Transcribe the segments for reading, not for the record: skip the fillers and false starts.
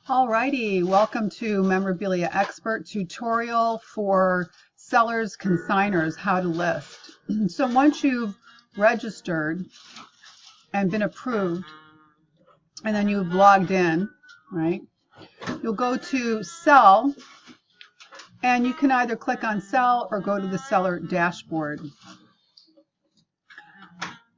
Alrighty, welcome to Memorabilia Expert tutorial for sellers, consigners, how to list. So once you've registered and been approved, and then you've logged in, right, you'll go to sell, and you can either click on sell or go to the seller dashboard.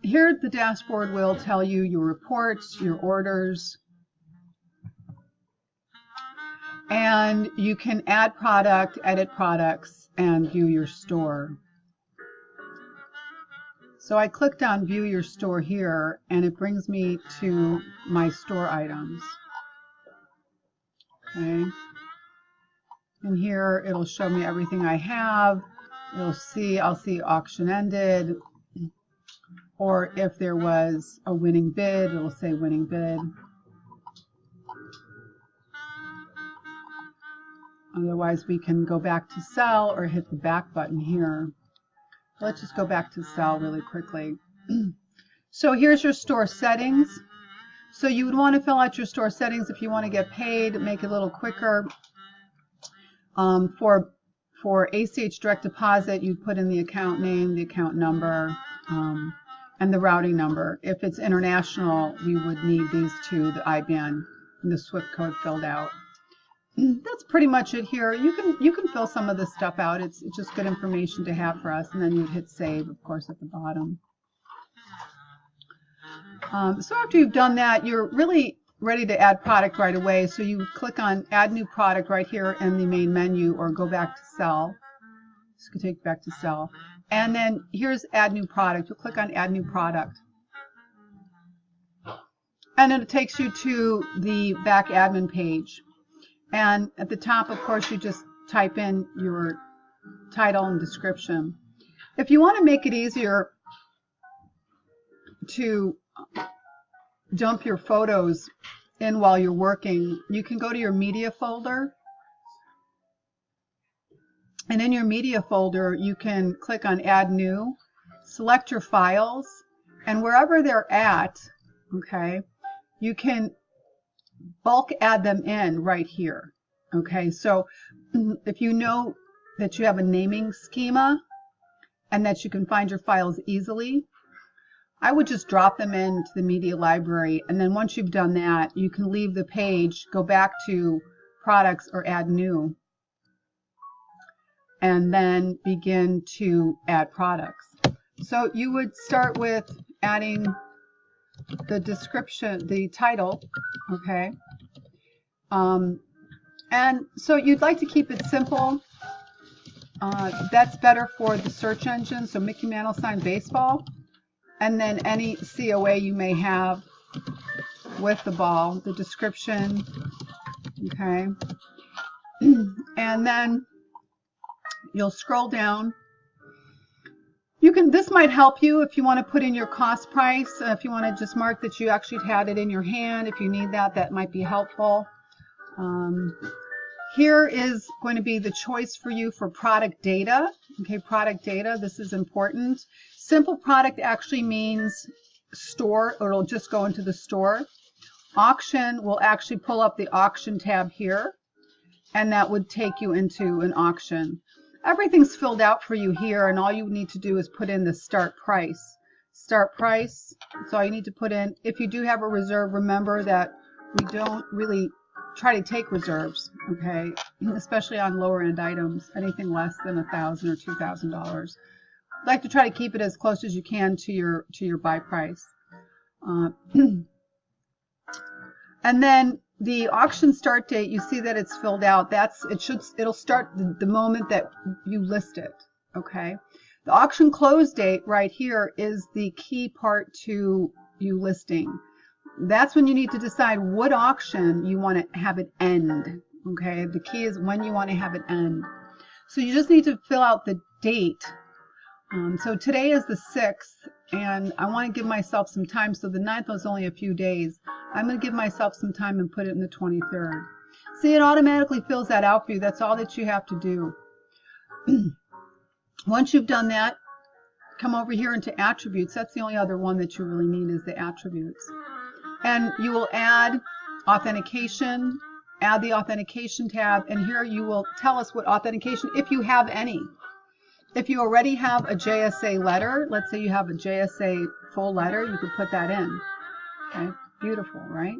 Here the dashboard will tell you your reports, your orders, and you can add product, edit products, and view your store. So I clicked on view your store here, and it brings me to my store items. Okay. And here it'll show me everything I have. I'll see auction ended, or if there was a winning bid, it'll say winning bid. Otherwise, we can go back to sell or hit the back button here. Let's just go back to sell really quickly. So here's your store settings. So you would want to fill out your store settings if you want to get paid, make it a little quicker. For ACH direct deposit, you put in the account name, the account number, and the routing number. If it's international, we would need these two, the IBAN and the SWIFT code filled out. That's pretty much it here. You can fill some of this stuff out. It's just good information to have for us. And then you'd hit save, of course, at the bottom. So after you've done that, you're really ready to add product right away. So you click on add new product right here in the main menu, or go back to sell. This could take you back to sell. And then here's add new product. You'll click on add new product. And then it takes you to the back admin page. And at the top, of course, you just type in your title and description. If you want to make it easier to dump your photos in while you're working, you can go to your media folder. And in your media folder, you can click on add new, select your files, and wherever they're at, okay, you can bulk add them in right here. Okay, so if you know that you have a naming schema and that you can find your files easily, I would just drop them into the media library, and then once you've done that, you can leave the page, go back to products or add new, and then begin to add products. So you would start with adding the description, the title, okay, and so you'd like to keep it simple. That's better for the search engine, so Mickey Mantle sign baseball, and then any COA you may have with the ball, the description, okay, and then you'll scroll down. This might help you if you want to put in your cost price. If you want to just mark that you actually had it in your hand, if you need that, that might be helpful. Here is going to be the choice for you for product data. Okay, product data, this is important. Simple product actually means store, or it'll just go into the store. Auction will actually pull up the auction tab here, and that would take you into an auction. Everything's filled out for you here, and all you need to do is put in the start price. Start price, that's all you need to put in. If you do have a reserve, remember that we don't really try to take reserves, okay, especially on lower end items, anything less than $1,000 or $2,000. Like to try to keep it as close as you can to your buy price. And then the auction start date, you see that it's filled out. It'll start the moment that you list it, okay? The auction close date right here is the key part to you listing. That's when you need to decide what auction you want to have it end, okay? The key is when you want to have it end. So you just need to fill out the date. So today is the 6th, and I want to give myself some time. So the 9th was only a few days. I'm going to give myself some time and put it in the 23rd. See, it automatically fills that out for you. That's all that you have to do. Once you've done that, come over here into attributes. That's the only other one that you really need, is the attributes. And you will add authentication, add the authentication tab, and here you will tell us what authentication, if you have any. If you already have a JSA letter, let's say you have a JSA full letter, you could put that in. Okay, beautiful, right?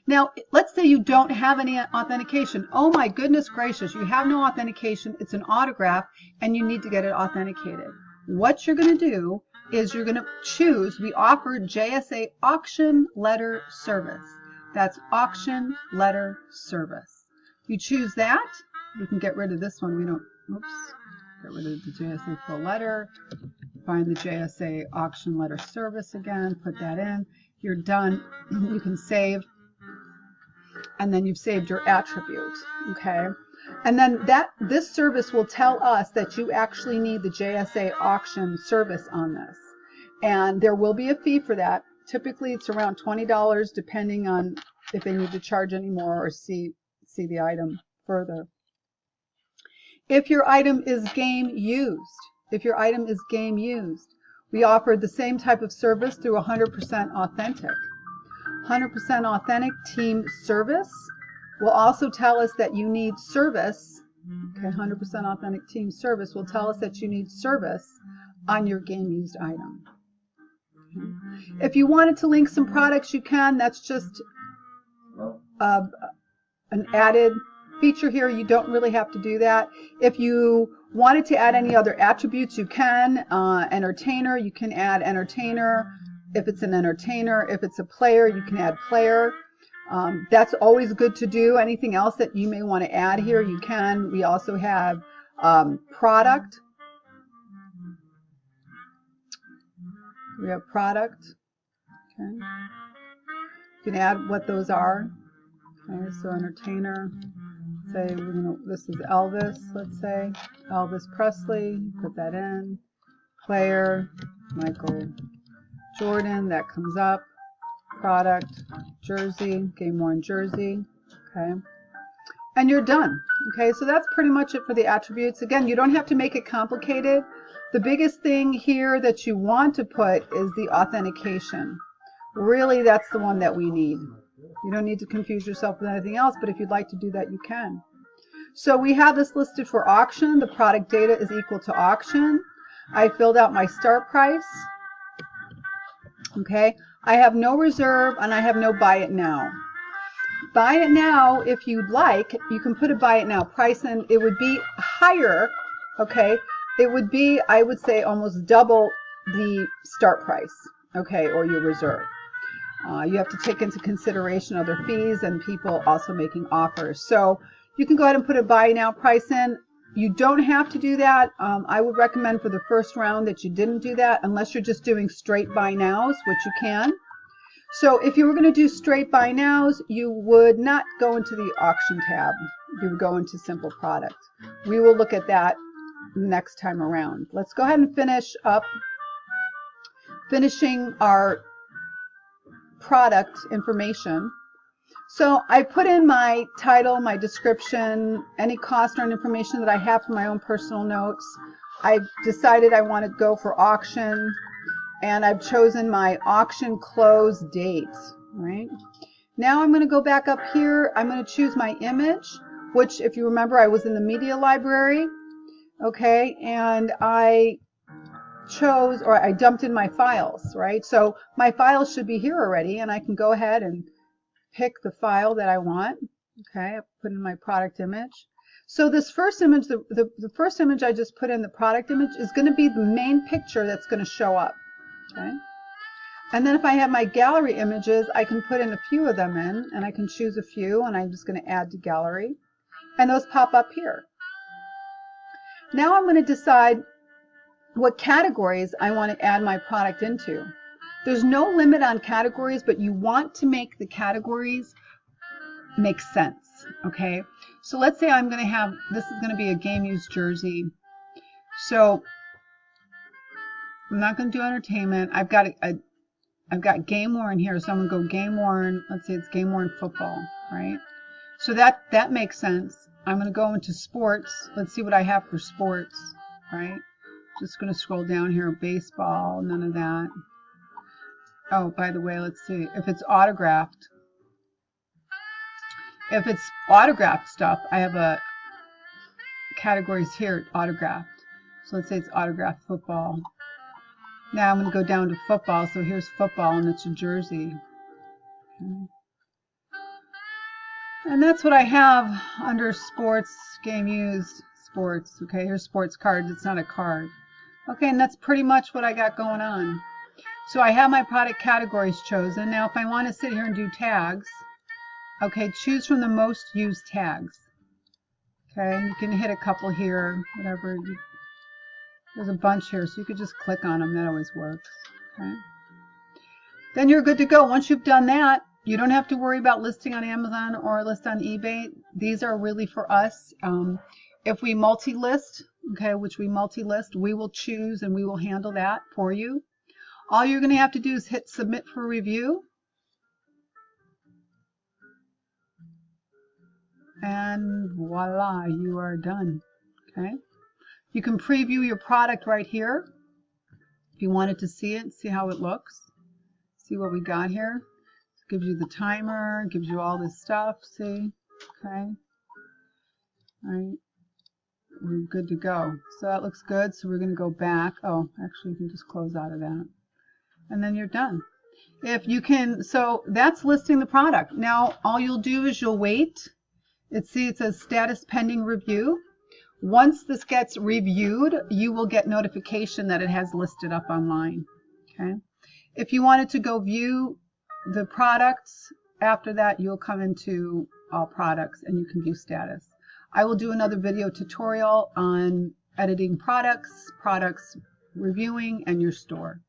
Now, let's say you don't have any authentication. Oh my goodness gracious, you have no authentication, it's an autograph, and you need to get it authenticated. What you're going to do is you're going to choose, we offer JSA Auction Letter Service. That's Auction Letter Service. You choose that. You can get rid of this one. We don't, oops, get rid of the JSA full letter. Find the JSA Auction Letter Service again, put that in. You're done. You can save. And then you've saved your attribute, okay? And then this service will tell us that you actually need the JSA auction service on this. And there will be a fee for that. Typically it's around $20 depending on if they need to charge any more or see the item further. If your item is game used, we offer the same type of service through 100% Authentic. 100% Authentic Team Service will also tell us that you need service. Okay, 100% Authentic Team Service will tell us that you need service on your game used item. If you wanted to link some products, you can. That's just an added feature here. You don't really have to do that. If you wanted to add any other attributes, you can. Entertainer, you can add entertainer. If it's an entertainer, if it's a player, you can add player. That's always good to do. Anything else that you may want to add here, you can. We also have product. We have product. Okay. You can add what those are. Okay, so entertainer. Say this is Elvis, let's say. Elvis Presley, put that in. Player, Michael Jordan, that comes up. Product, jersey, game worn jersey. Okay. And you're done. Okay, so that's pretty much it for the attributes. Again, you don't have to make it complicated. The biggest thing here that you want to put is the authentication. Really, that's the one that we need. You don't need to confuse yourself with anything else, but if you'd like to do that, you can. So we have this listed for auction. The product data is equal to auction. I filled out my start price. Okay, I have no reserve and I have no buy it now. Buy it now, if you'd like, you can put a buy it now price in. It would be higher, okay? It would be, I would say, almost double the start price, okay, or your reserve. You have to take into consideration other fees and people also making offers. So you can go ahead and put a buy now price in. You don't have to do that. I would recommend for the first round that you didn't do that unless you're just doing straight buy nows, which you can. So if you were going to do straight buy nows, you would not go into the auction tab. You would go into simple product. We will look at that next time around. Let's go ahead and finish up finishing our product information. So I put in my title, my description, any cost or information that I have for my own personal notes. I've decided I want to go for auction, and I've chosen my auction close date. Right now I'm going to go back up here. I'm going to choose my image, which, if you remember, I was in the media library. Okay, and I chose, or I dumped in my files, right? So my files should be here already, and I can go ahead and pick the file that I want. Okay, I put in my product image. So this first image, the first image I just put in, the product image, is going to be the main picture that's going to show up. Okay, and then if I have my gallery images, I can put in a few of them in, and I can choose a few, and I'm just going to add to gallery, and those pop up here. Now I'm going to decide what categories I want to add my product into. There's no limit on categories, but you want to make the categories make sense, okay? So let's say I'm going to have, this is going to be a game used jersey. So I'm not going to do entertainment. I've got game worn here, so I'm going to go game worn. Let's say it's game worn football, right? So that makes sense. I'm going to go into sports. Let's see what I have for sports, right? Just going to scroll down here. Baseball, none of that. Oh, by the way, let's see if it's autographed. If it's autographed stuff, I have a categories here, autographed. So let's say it's autographed football. Now I'm going to go down to football. So here's football, and it's a jersey. Okay. And that's what I have under sports, game used, sports. Okay, here's sports cards. It's not a card. Okay, and that's pretty much what I got going on. So I have my product categories chosen. Now if I want to sit here and do tags, okay, choose from the most used tags. Okay, and you can hit a couple here, whatever. There's a bunch here, so you could just click on them. That always works. Okay. Then you're good to go. Once you've done that, you don't have to worry about listing on Amazon or list on eBay. These are really for us. If we multi-list, okay, which we multi-list, we will choose and we will handle that for you. All you're going to have to do is hit submit for review. And voila, you are done. Okay. You can preview your product right here if you wanted to see it, see how it looks. See what we got here. It gives you the timer, gives you all this stuff. See? Okay. All right. We're good to go. So that looks good. So we're going to go back. Oh, actually, you can just close out of that. And then you're done. If you can, so that's listing the product. Now, all you'll do is you'll wait. It says status pending review. Once this gets reviewed, you will get notification that it has listed up online. Okay. If you wanted to go view the products, after that you'll come into all products and you can view status. I will do another video tutorial on editing products, reviewing, and your store.